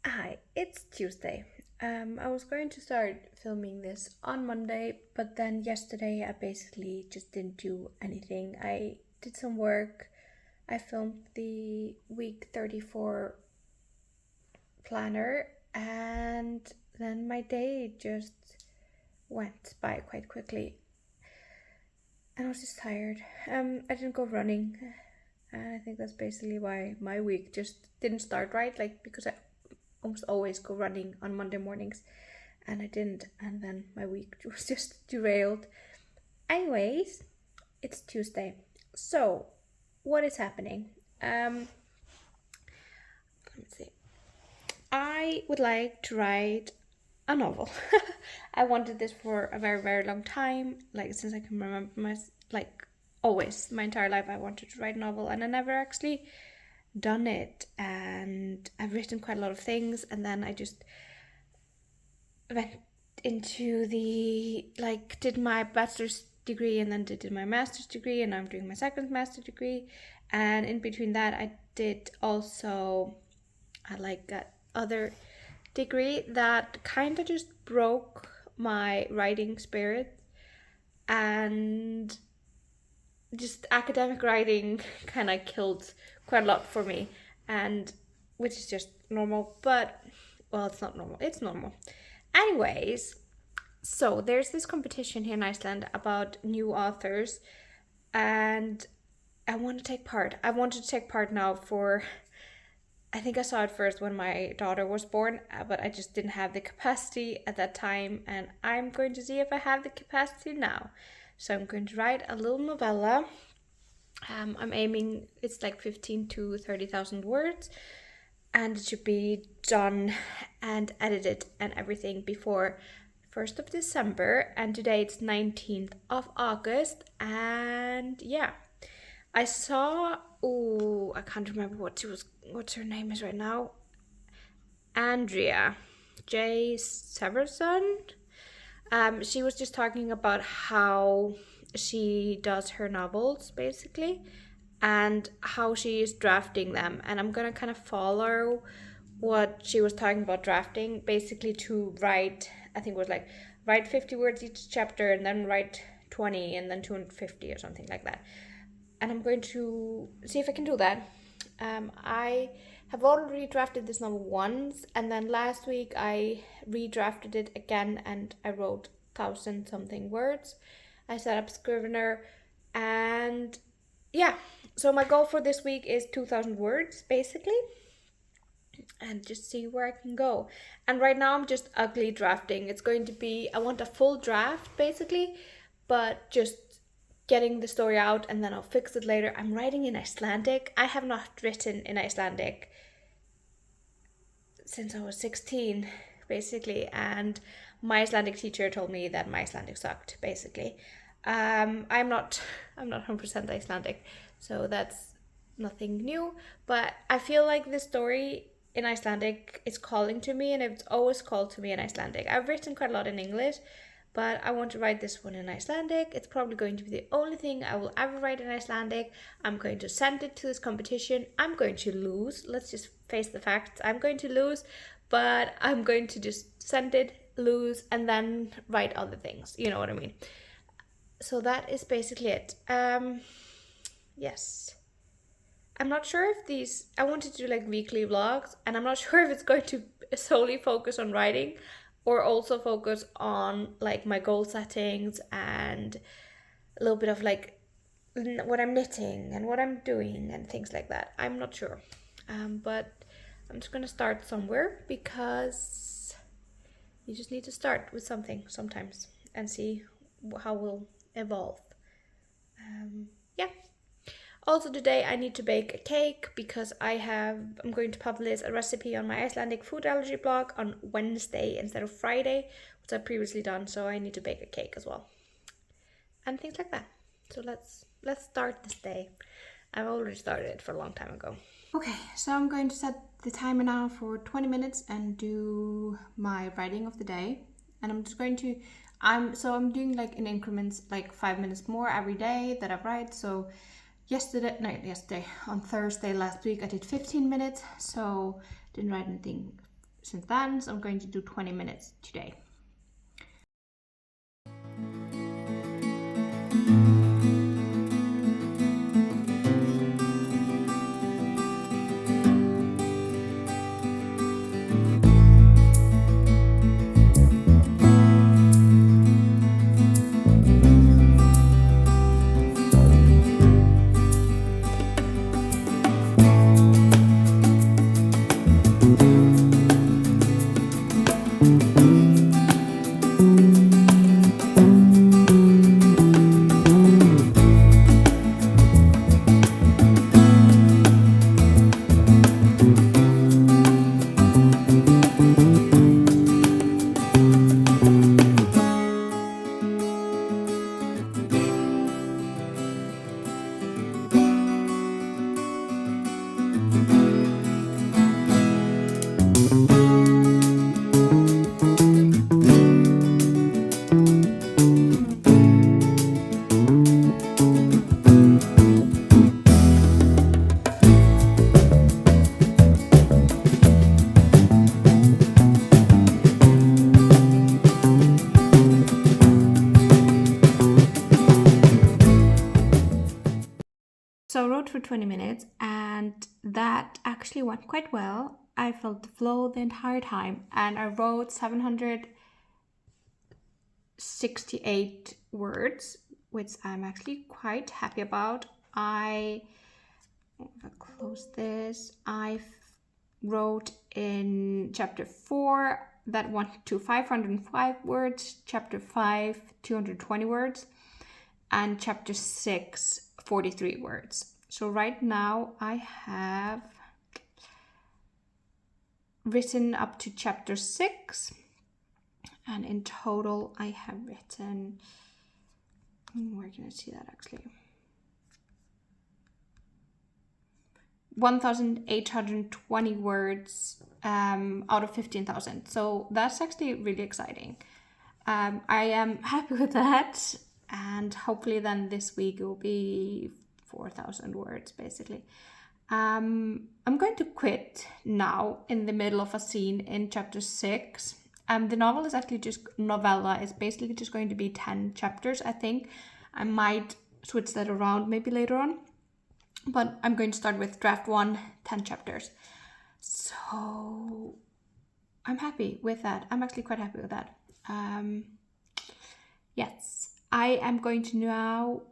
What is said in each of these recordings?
Hi, it's Tuesday. I was going to start filming this on Monday, but then yesterday I basically just didn't do anything. I did some work. I filmed the week 34 planner, and then my day just went by quite quickly. And I was just tired. I didn't go running, and I think that's basically why my week just didn't start right. Like, because I almost always go running on Monday mornings, and I didn't, and then my week was just derailed. Anyways, it's Tuesday. So, what is happening? Let me see. I would like to write a novel. I wanted this for a very, very long time. Like, since I can remember always, my entire life, I wanted to write a novel, and I never actually done it. And I've written quite a lot of things, and then I just went into did my bachelor's degree, and then did my master's degree, and I'm doing my second master's degree. And in between that, I did also that other degree that kind of just broke my writing spirit, and just academic writing kind of killed quite a lot for me, and which is just normal, but well, it's not normal, it's normal. Anyways, so there's this competition here in Iceland about new authors, and I want to take part. I wanted to take part now for, I think I saw it first when my daughter was born, but I just didn't have the capacity at that time, and I'm going to see if I have the capacity now. So I'm going to write a little novella. I'm aiming, it's like 15 to 30,000 words, and it should be done and edited and everything before 1st of December, and today it's 19th of August. And yeah, I saw, oh, I can't remember what's her name is right now. Andrea J. Severson. She was just talking about how she does her novels basically, and how she is drafting them, and I'm gonna kind of follow what she was talking about drafting, basically to write, I think it was like write 50 words each chapter, and then write 20, and then 250 or something like that. And I'm going to see if I can do that. I have already drafted this novel once, and then last week I redrafted it again, and I wrote 1,000 something words. I set up Scrivener, and yeah, so my goal for this week is 2,000 words basically, and just see where I can go. And right now I'm just ugly drafting. It's going to be, I want a full draft basically, but just getting the story out, and then I'll fix it later. I'm writing in Icelandic. I have not written in Icelandic since I was 16 basically, and my Icelandic teacher told me that my Icelandic sucked basically. I'm not 100% Icelandic, so that's nothing new, but I feel like this story in Icelandic is calling to me, and it's always called to me in Icelandic. I've written quite a lot in English, but I want to write this one in Icelandic. It's probably going to be the only thing I will ever write in Icelandic. I'm going to send it to this competition. I'm going to lose. Let's just face the facts. I'm going to lose, but I'm going to just send it, lose, and then write other things. You know what I mean? So that is basically it. Yes. I'm not sure if these, I wanted to do like weekly vlogs, and I'm not sure if it's going to solely focus on writing or also focus on like my goal settings and a little bit of like what I'm knitting and what I'm doing and things like that. I'm not sure. But I'm just gonna start somewhere, because you just need to start with something sometimes and see how we'll evolve. Yeah. Also today I need to bake a cake, because I'm going to publish a recipe on my Icelandic food allergy blog on Wednesday instead of Friday, which I've previously done, so I need to bake a cake as well. And things like that. So let's start this day. I've already started it for a long time ago. Okay, so I'm going to set the timer now for 20 minutes and do my writing of the day. And I'm just going to I'm doing like in increments, like 5 minutes more every day that I write. So on Thursday last week I did 15 minutes, so didn't write anything since then, so I'm going to do 20 minutes today. So I wrote for 20 minutes and that actually went quite well. I felt the flow the entire time and I wrote 768 words, which I'm actually quite happy about. If I close this, I wrote in chapter 4 that went to 505 words, chapter 5, 220 words, and chapter 6, 43 words. So right now I have written up to chapter 6, and in total I have written, where can I see that actually? 1,820 words out of 15,000. So that's actually really exciting. I am happy with that. And hopefully then this week it will be 4,000 words basically. I'm going to quit now in the middle of a scene in chapter 6. The novel is actually just novella. It's basically just going to be 10 chapters, I think. I might switch that around maybe later on. But I'm going to start with draft 1, 10 chapters. So I'm happy with that. I'm actually quite happy with that. Yes. I am going to now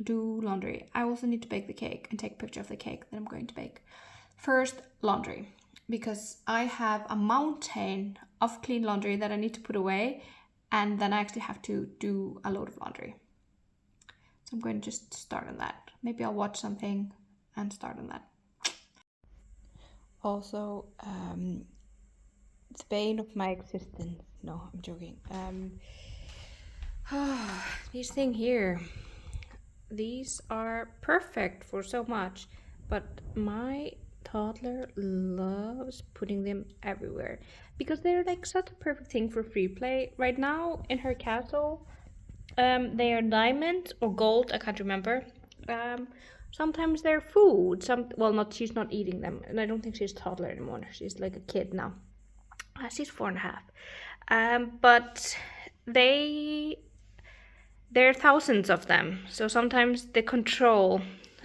do laundry. I also need to bake the cake and take a picture of the cake that I'm going to bake. First, laundry, because I have a mountain of clean laundry that I need to put away, and then I actually have to do a load of laundry. So I'm going to just start on that. Maybe I'll watch something and start on that. Also, the bane of my existence. No, I'm joking. These things here, these are perfect for so much, but my toddler loves putting them everywhere because they're like such a perfect thing for free play. Right now in her castle, they are diamond or gold, I can't remember. Sometimes they're food. She's not eating them, and I don't think she's a toddler anymore. She's like a kid now. She's 4.5. But there are thousands of them, so sometimes the control,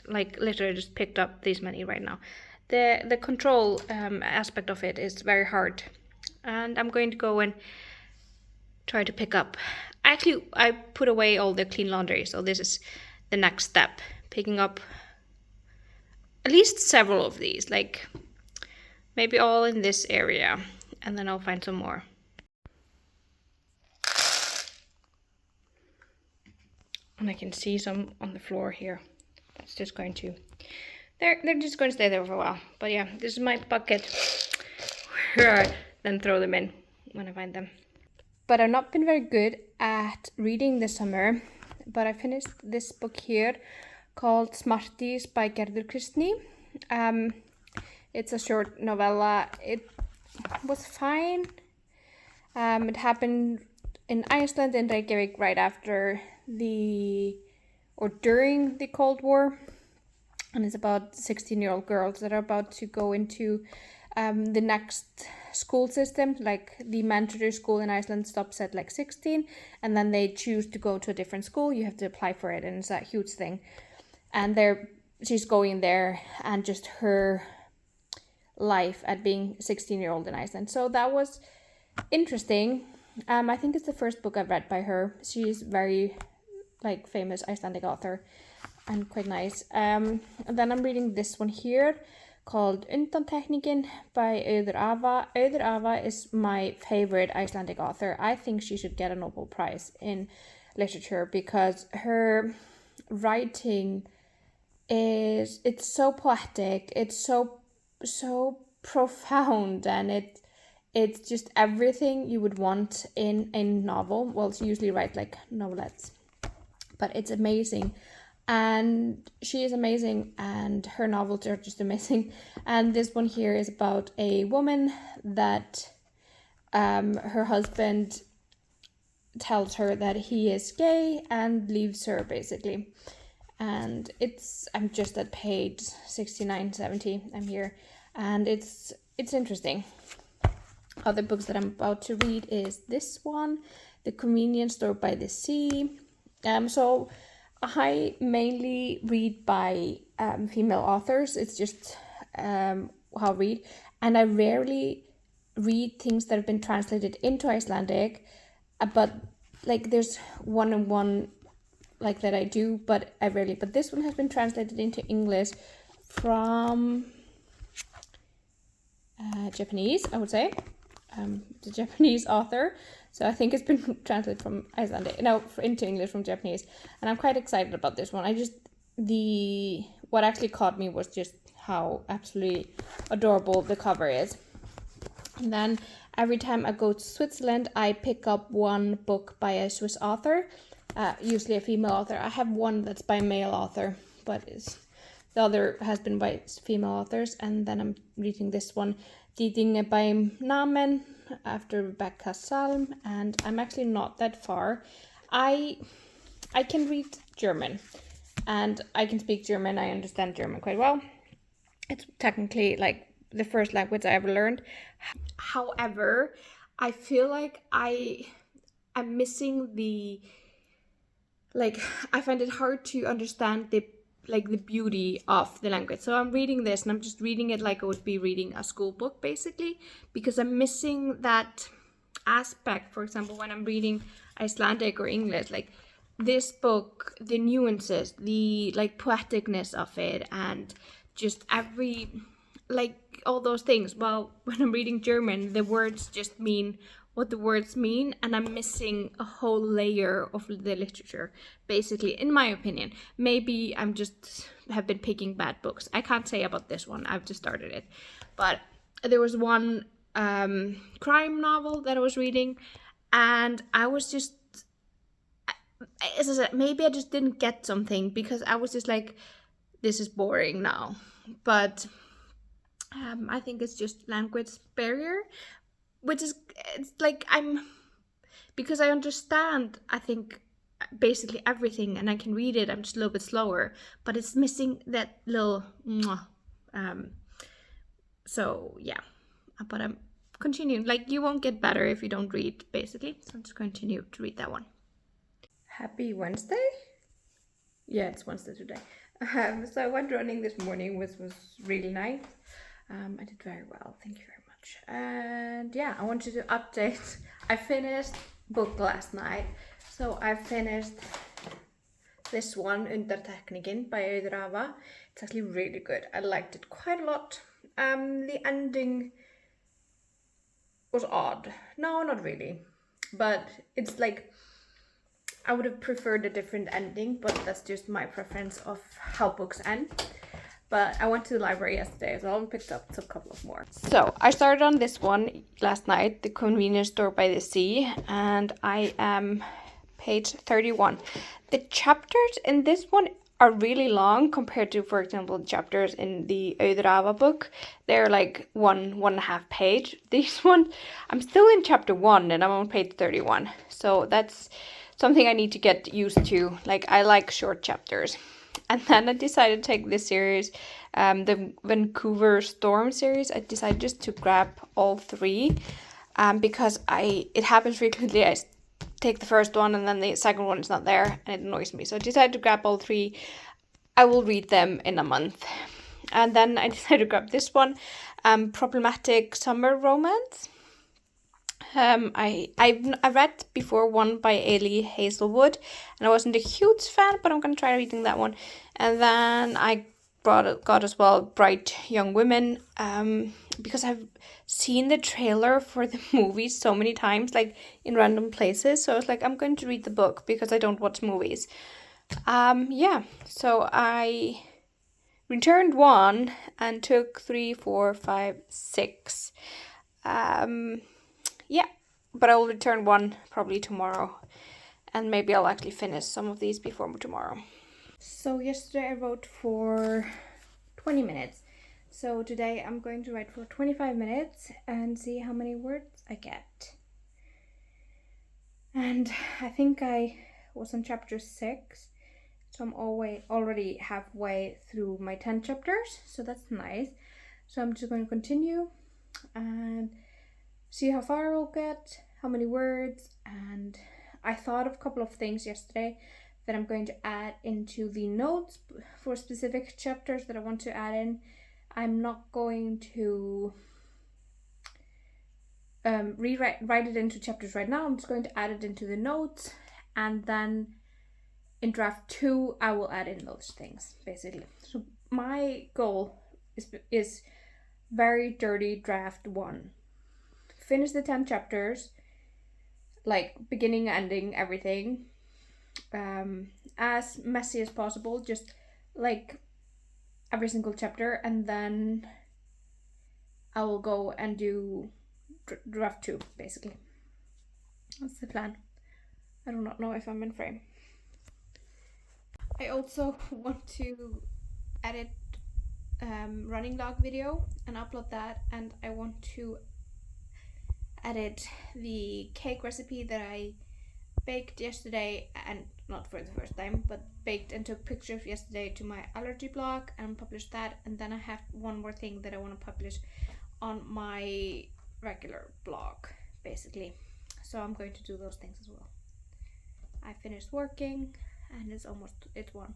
like literally just picked up these many right now, the control aspect of it is very hard, and I'm going to go and try to pick up. Actually, I put away all the clean laundry, so this is the next step, picking up at least several of these, like maybe all in this area, and then I'll find some more. And I can see some on the floor here. That's just going to, they're just going to stay there for a while. But yeah, this is my bucket where I then throw them in when I find them. But I've not been very good at reading this summer. But I finished this book here called Smarties by Gerður Kristný. It's a short novella. It was fine. It happened in Iceland, in Reykjavik, right after during the Cold War, and it's about 16-year-old girls that are about to go into the next school system, like the mandatory school in Iceland stops at like 16, and then they choose to go to a different school. You have to apply for it, and it's a huge thing. And she's going there, and just her life at being 16-year-old in Iceland. So that was interesting. I think it's the first book I've read by her. She's very like famous Icelandic author and quite nice. And then I'm reading this one here called Undantekningin by Auður Ava. Auður Ava is my favorite Icelandic author. I think she should get a Nobel Prize in literature because her writing it's so poetic, it's so profound, and it's just everything you would want in a novel. Well, she usually writes like novelettes, but it's amazing. And she is amazing, and her novels are just amazing. And this one here is about a woman that her husband tells her that he is gay and leaves her, basically. And I'm just at page 69, 70. I'm here, and it's interesting. Other books that I'm about to read is this one, The Convenience Store by the Sea. So I mainly read by female authors. It's just how I read. And I rarely read things that have been translated into Icelandic. But like there's one like that I do, but I rarely. But this one has been translated into English from Japanese, I would say. The Japanese author. So I think it's been translated from Icelandic, into English from Japanese. And I'm quite excited about this one. What actually caught me was just how absolutely adorable the cover is. And then every time I go to Switzerland, I pick up one book by a Swiss author, usually a female author. I have one that's by a male author, but the other has been by female authors. And then I'm reading this one, Die Dinge beim Namen, after Rebecca Salm, and I'm actually not that far. I can read German, and I can speak German. I understand German quite well. It's technically like the first language I ever learned. However, I feel like I'm missing I find it hard to understand the beauty of the language. So I'm reading this, and I'm just reading it like I would be reading a school book, basically, because I'm missing that aspect. For example, when I'm reading Icelandic or English, like this book, the nuances, the poeticness of it, and just all those things. Well, when I'm reading German, the words just mean what the words mean, and I'm missing a whole layer of the literature, basically, in my opinion. Maybe I'm just have been picking bad books. I can't say about this one. I've just started it. But there was one crime novel that I was reading, and I was just, as I said, maybe I just didn't get something because I was just like, this is boring now. But I think it's just language barrier, which is, it's like because I understand, I think, basically everything, and I can read it. I'm just a little bit slower, but it's missing that little so yeah, but I'm continuing. You won't get better if you don't read, basically, so I'm just continue to read that one. Happy Wednesday? Yeah, it's Wednesday today. So I went running this morning, which was really nice. I did very well, thank you very much. And yeah, I wanted to update. I finished book last night, so I finished this one, Undantekningin by Auður Ava. It's actually really good. I liked it quite a lot. The ending was odd. No, not really, but it's I would have preferred a different ending, but that's just my preference of how books end. But I went to the library yesterday as well and picked up a couple of more. So I started on this one last night, The Convenience Store by the Sea, and I am page 31. The chapters in this one are really long compared to, for example, chapters in the Auður Ava book. They're one and a half page. This one, I'm still in chapter 1 and I'm on page 31. So that's something I need to get used to. I like short chapters. And then I decided to take this series, the Vancouver Storm series. I decided just to grab all three, because it happens frequently. I take the first one and then the second one is not there and it annoys me. So I decided to grab all three. I will read them in a month. And then I decided to grab this one, Problematic Summer Romance. I read before one by Ailey Hazelwood, and I wasn't a huge fan, but I'm gonna try reading that one. And then I got as well Bright Young Women, because I've seen the trailer for the movie so many times, like in random places. So I was like, I'm going to read the book because I don't watch movies. Yeah. So I returned one and took 3, 4, 5, 6. Yeah, but I will return one probably tomorrow, and maybe I'll actually finish some of these before tomorrow. So yesterday I wrote for 20 minutes. So today I'm going to write for 25 minutes and see how many words I get. And I think I was on chapter 6, so I'm already halfway through my 10 chapters, so that's nice. So I'm just going to continue and see how far I'll get, how many words, and I thought of a couple of things yesterday that I'm going to add into the notes for specific chapters that I want to add in. I'm not going to write it into chapters right now. I'm just going to add it into the notes, and then in draft 2 I will add in those things, basically. So my goal is very dirty draft 1. Finish the 10 chapters, like beginning, ending, everything, as messy as possible, just like every single chapter, and then I will go and do draft 2, basically. That's the plan. I do not know if I'm in frame. I also want to edit running log video and upload that, and I want to edit the cake recipe that I baked yesterday, and not for the first time, but baked and took pictures yesterday to my allergy blog and published that. And then I have one more thing that I want to publish on my regular blog, basically. So I'm going to do those things as well. I finished working and it's 1,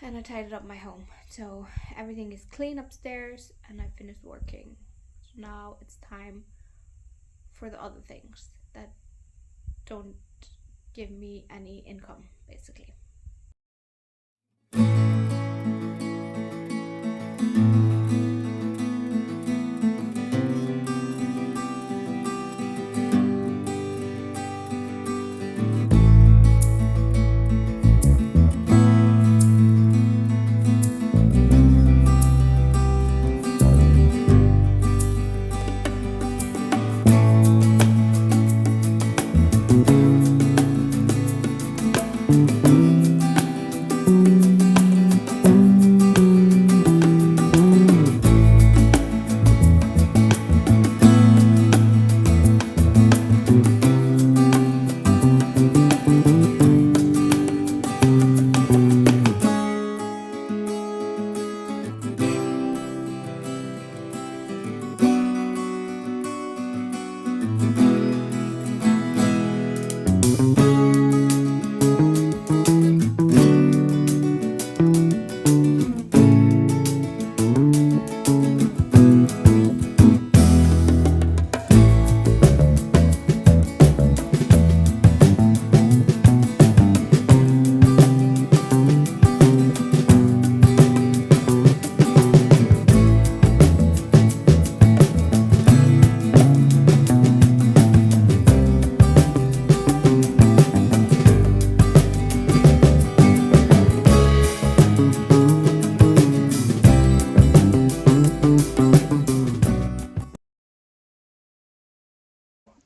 and I tidied up my home, so everything is clean upstairs, and I finished working. So now it's time for the other things that don't give me any income, basically.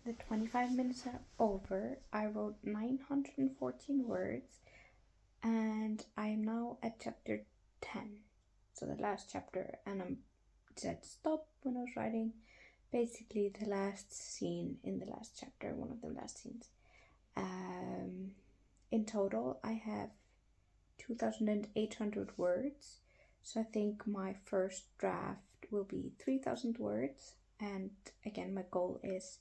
The 25 minutes are over. I wrote 914 words, and I am now at chapter 10, so the last chapter, and I said stop when I was writing. Basically, the last scene in the last chapter, one of the last scenes. In total, I have 2,800 words. So I think my first draft will be 3,000 words. And again, my goal is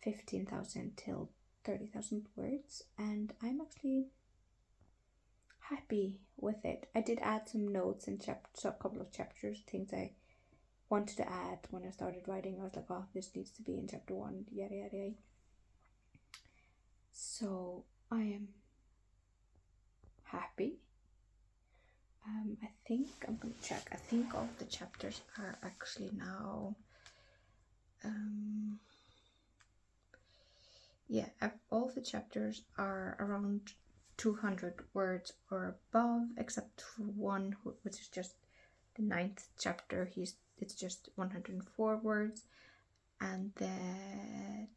15,000 till 30,000 words. And I'm actually happy with it. I did add some notes in a couple of chapters, things I wanted to add when I started writing. I was like, oh, this needs to be in chapter 1, yada yada yada. So I am happy. I think I'm gonna check. I think all of the chapters are actually now yeah, all the chapters are around 200 words or above, except for one, which is just the 9th chapter. It's just 104 words, and the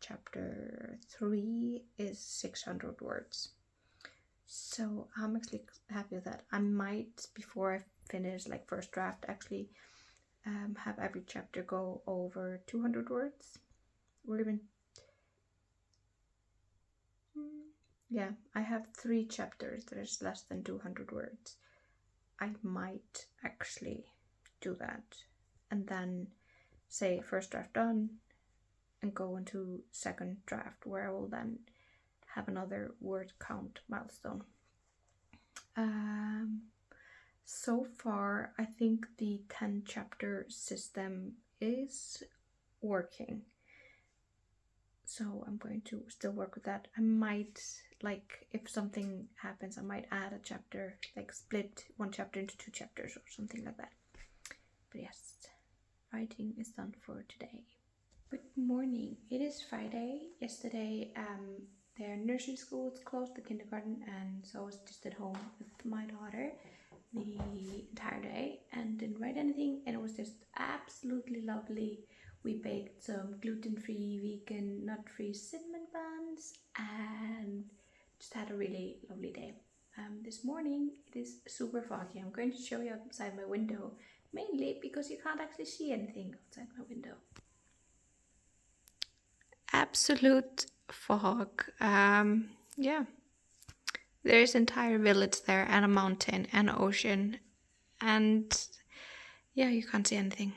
chapter 3 is 600 words. So I'm actually happy with that. I might, before I finish like first draft, actually have every chapter go over 200 words, or even yeah, I have 3 chapters. There's less than 200 words. I might actually do that, and then say first draft done, and go into second draft, where I will then have another word count milestone. So far, I think the 10 chapter system is working. So I'm going to still work with that. I might, like, if something happens, I might add a chapter, like split one chapter into 2 chapters or something like that. But yes, writing is done for today. Good morning. It is Friday. Yesterday, their nursery school was closed, the kindergarten, and so I was just at home with my daughter the entire day and didn't write anything, and it was just absolutely lovely. We baked some gluten-free, vegan, nut-free cinnamon buns and just had a really lovely day. This morning it is super foggy. I'm going to show you outside my window, mainly because you can't actually see anything outside my window. Absolute fog. Yeah, there's an entire village there, and a mountain and an ocean, and yeah, you can't see anything.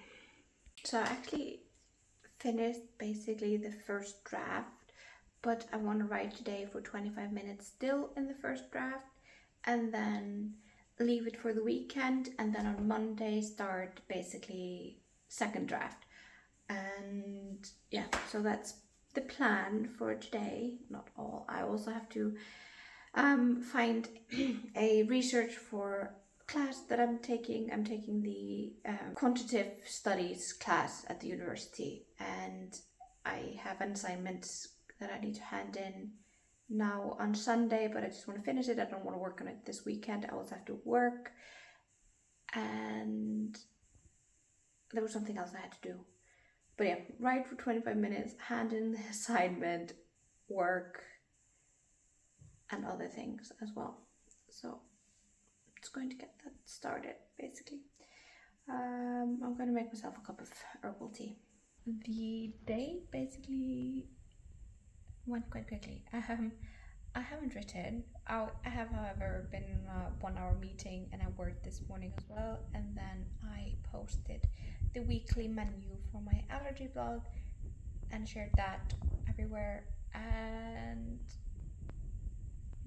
So I actually finished basically the first draft, but I want to write today for 25 minutes still in the first draft, and then leave it for the weekend, and then on Monday start basically second draft. And yeah, so that's the plan for today. Not all. I also have to find a research for class that I'm taking. I'm taking the quantitative studies class at the university, and I have an assignment that I need to hand in now on Sunday, but I just want to finish it. I don't want to work on it this weekend. I also have to work, and there was something else I had to do. But yeah, write for 25 minutes, hand in the assignment, work, and other things as well. So it's going to get that started, basically. I'm going to make myself a cup of herbal tea. The day basically went quite quickly. I haven't written. I have, however, been in a 1-hour meeting, and I worked this morning as well. And then I posted the weekly menu for my allergy blog and shared that everywhere, and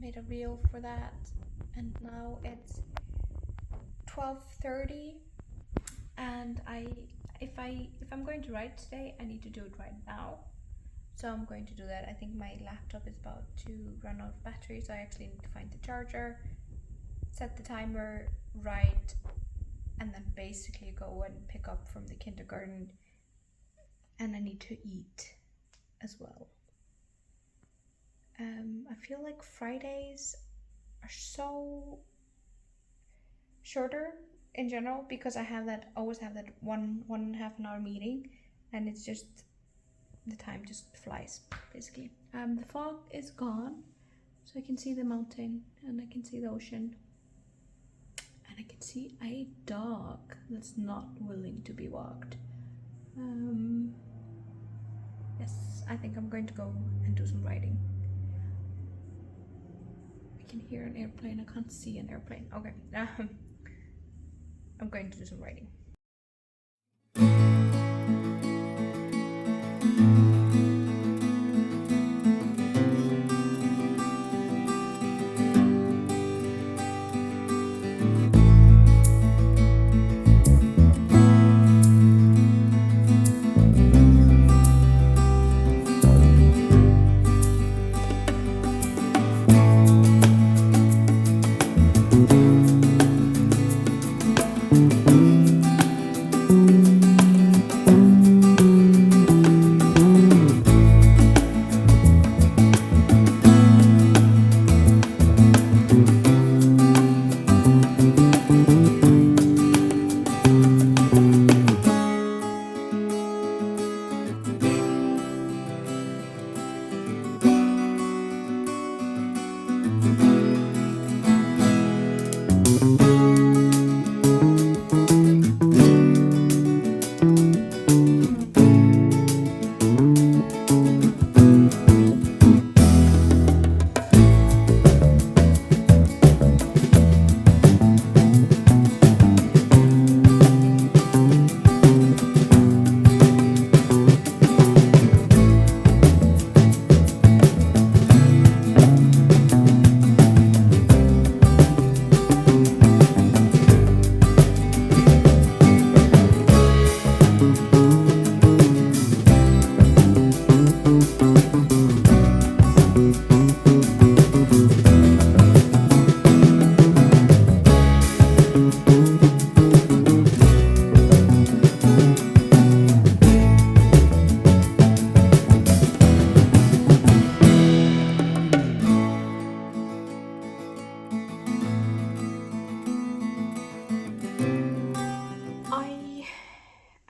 made a reel for that. And now it's 12:30, and if I'm going to write today, I need to do it right now. So I'm going to do that. I think my laptop is about to run out of battery, so I actually need to find the charger, set the timer, write, and then basically go and pick up from the kindergarten. And I need to eat as well. I feel like Fridays are so shorter in general, because I always have that one and a half an hour meeting, and it's just, the time just flies, basically. The fog is gone, so I can see the mountain, and I can see the ocean, and I can see a dog that's not willing to be walked. Yes, I think I'm going to go and do some writing. can hear an airplane. I can't see an airplane. Okay. I'm going to do some writing.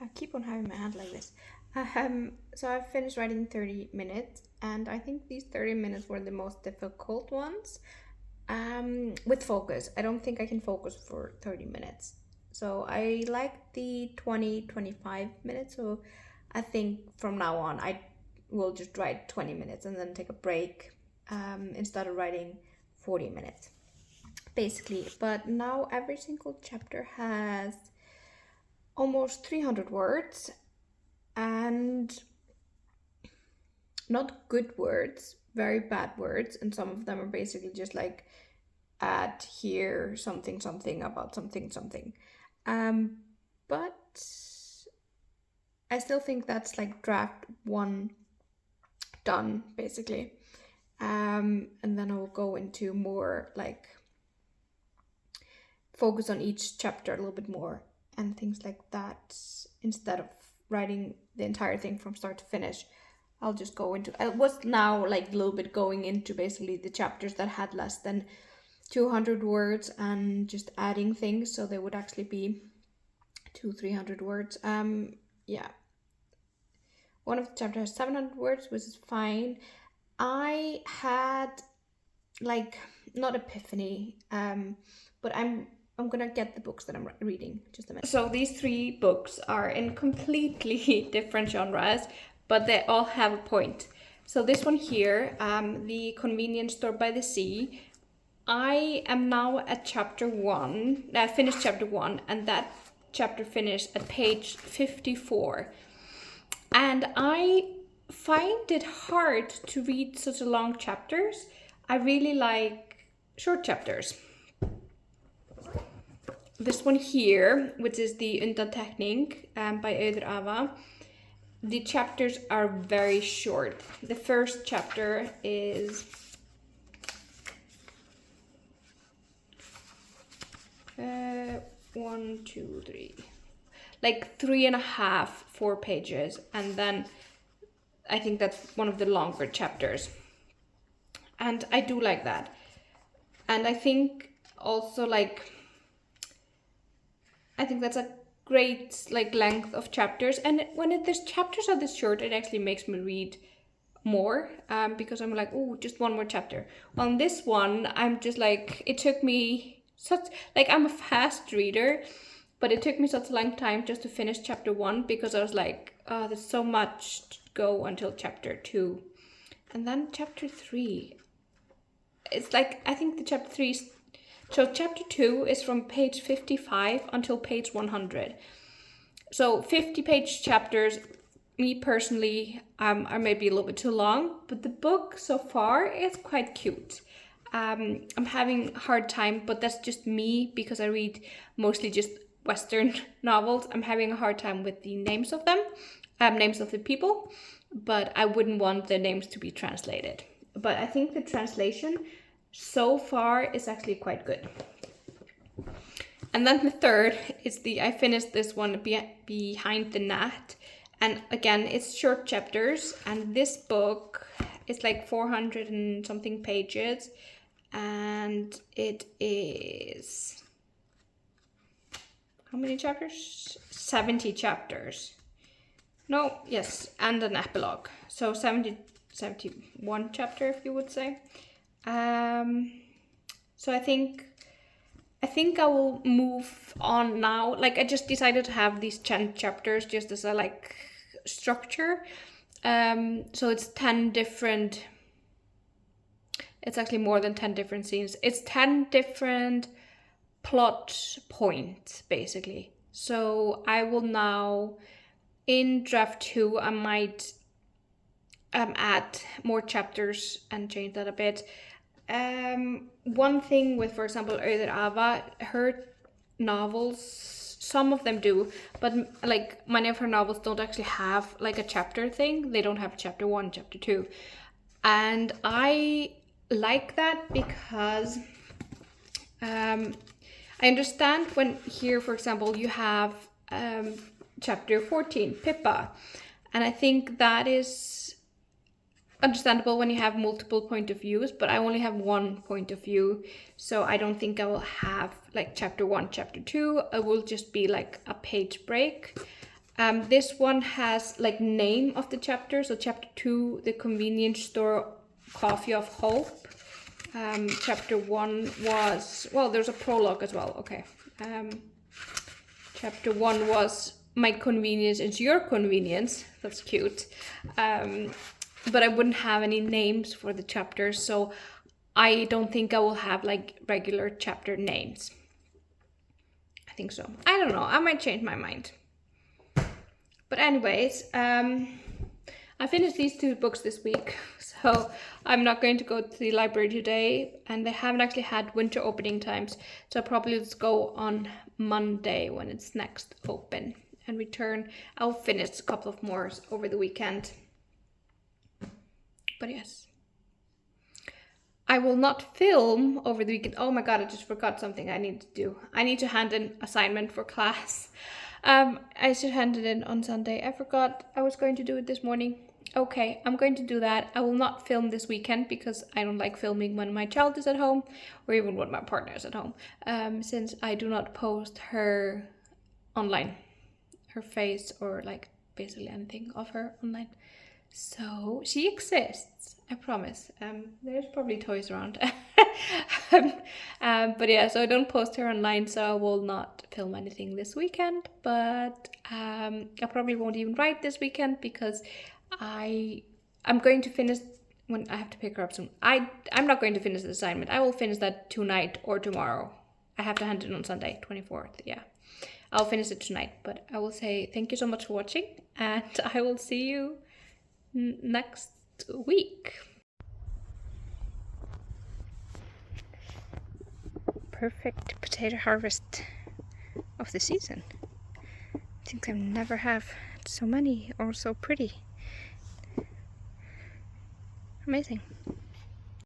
I keep on having my hand like this. So I finished writing 30 minutes, and I think these 30 minutes were the most difficult ones. With focus, I don't think I can focus for 30 minutes. So I like the 20-25 minutes. So I think from now on, I will just write 20 minutes and then take a break instead of writing 40 minutes, basically. But now every single chapter has almost 300 words, and not good words, very bad words, and some of them are basically just like add here something something about something something. But I still think that's like draft one done, basically. And then I will go into more like focus on each chapter a little bit more and things like that. Instead of writing the entire thing from start to finish, I'll just go into, I was now like a little bit going into basically the chapters that had less than 200 words and just adding things, so they would actually be 200-300 words. Yeah, one of the chapters has 700 words, which is fine. I had like not epiphany, but I'm gonna get the books that I'm reading just a minute. So these 3 books are in completely different genres, but they all have a point. So this one here, The Convenience Store by the Sea, I am now at chapter 1. I finished chapter 1, and that chapter finished at page 54. And I find it hard to read such long chapters. I really like short chapters. This one here, which is the Undantekning by Auður Ava, the chapters are very short. The first chapter is 1, 2, 3, like 3.5, 4 pages, and then I think that's one of the longer chapters, and I do like that. And I think also like I think that's a great like length of chapters, and when the chapters are this short, it actually makes me read more, because I'm like, oh, just one more chapter. On this one, I'm just like, it took me such, like, I'm a fast reader, but it took me such a long time just to finish chapter 1, because I was like, oh, there's so much to go until chapter 2. And then chapter 3, it's like, I think the chapter 3 is, so chapter 2 is from page 55 until page 100. So 50-page chapters, me personally, are maybe a little bit too long, but the book so far is quite cute. I'm having a hard time, but that's just me because I read mostly just Western novels. I'm having a hard time with the names of them, names of the people, but I wouldn't want the names to be translated. But I think the translation so far is actually quite good. And then the third is I finished this one, Behind the Net. And again, it's short chapters. And this book is like 400 and something pages. And it is, how many chapters? 70 chapters. No, yes, and an epilogue. So 71 chapter, if you would say. So I think I will move on now. Like, I just decided to have these 10 chapters just as a like structure. So it's 10 different, it's actually more than 10 different scenes. It's 10 different plot points, basically. So I will now, in draft 2, I might add more chapters and change that a bit. One thing with, for example, Öder Ava, her novels, some of them do, but like many of her novels don't actually have like a chapter thing. They don't have chapter 1, chapter 2. And I like that because I understand when here, for example, you have chapter 14, Pippa. And I think that is understandable when you have multiple point of views, but I only have one point of view. So I don't think I will have like chapter 1, chapter 2. It will just be like a page break. This one has like name of the chapter. So chapter 2, The Convenience Store Coffee of Hope. Chapter 1 was, well, there's a prologue as well. Okay. Chapter 1 was My Convenience is Your Convenience. That's cute. But I wouldn't have any names for the chapters, so I don't think I will have like regular chapter names. I think so. I don't know. I might change my mind. But anyways, I finished these 2 books this week, so I'm not going to go to the library today, and they haven't actually had winter opening times, so I'll probably just go on Monday when it's next open and return. I'll finish a couple of more over the weekend. But yes, I will not film over the weekend. Oh my god, I just forgot something I need to do. I need to hand in assignment for class. I should hand it in on Sunday. I forgot I was going to do it this morning. Okay, I'm going to do that. I will not film this weekend because I don't like filming when my child is at home or even when my partner is at home. Since I do not post her online, her face or like basically anything of her online. So she exists, I promise. There's probably toys around. But yeah, so I don't post her online, so I will not film anything this weekend. But I probably won't even write this weekend because I'm going to finish when I have to pick her up soon. I'm not going to finish the assignment. I will finish that tonight or tomorrow. I have to hand it on Sunday, 24th. Yeah, I'll finish it tonight. But I will say thank you so much for watching, and I will see you next week. Perfect potato harvest of the season. I think I've never have so many or so pretty. Amazing.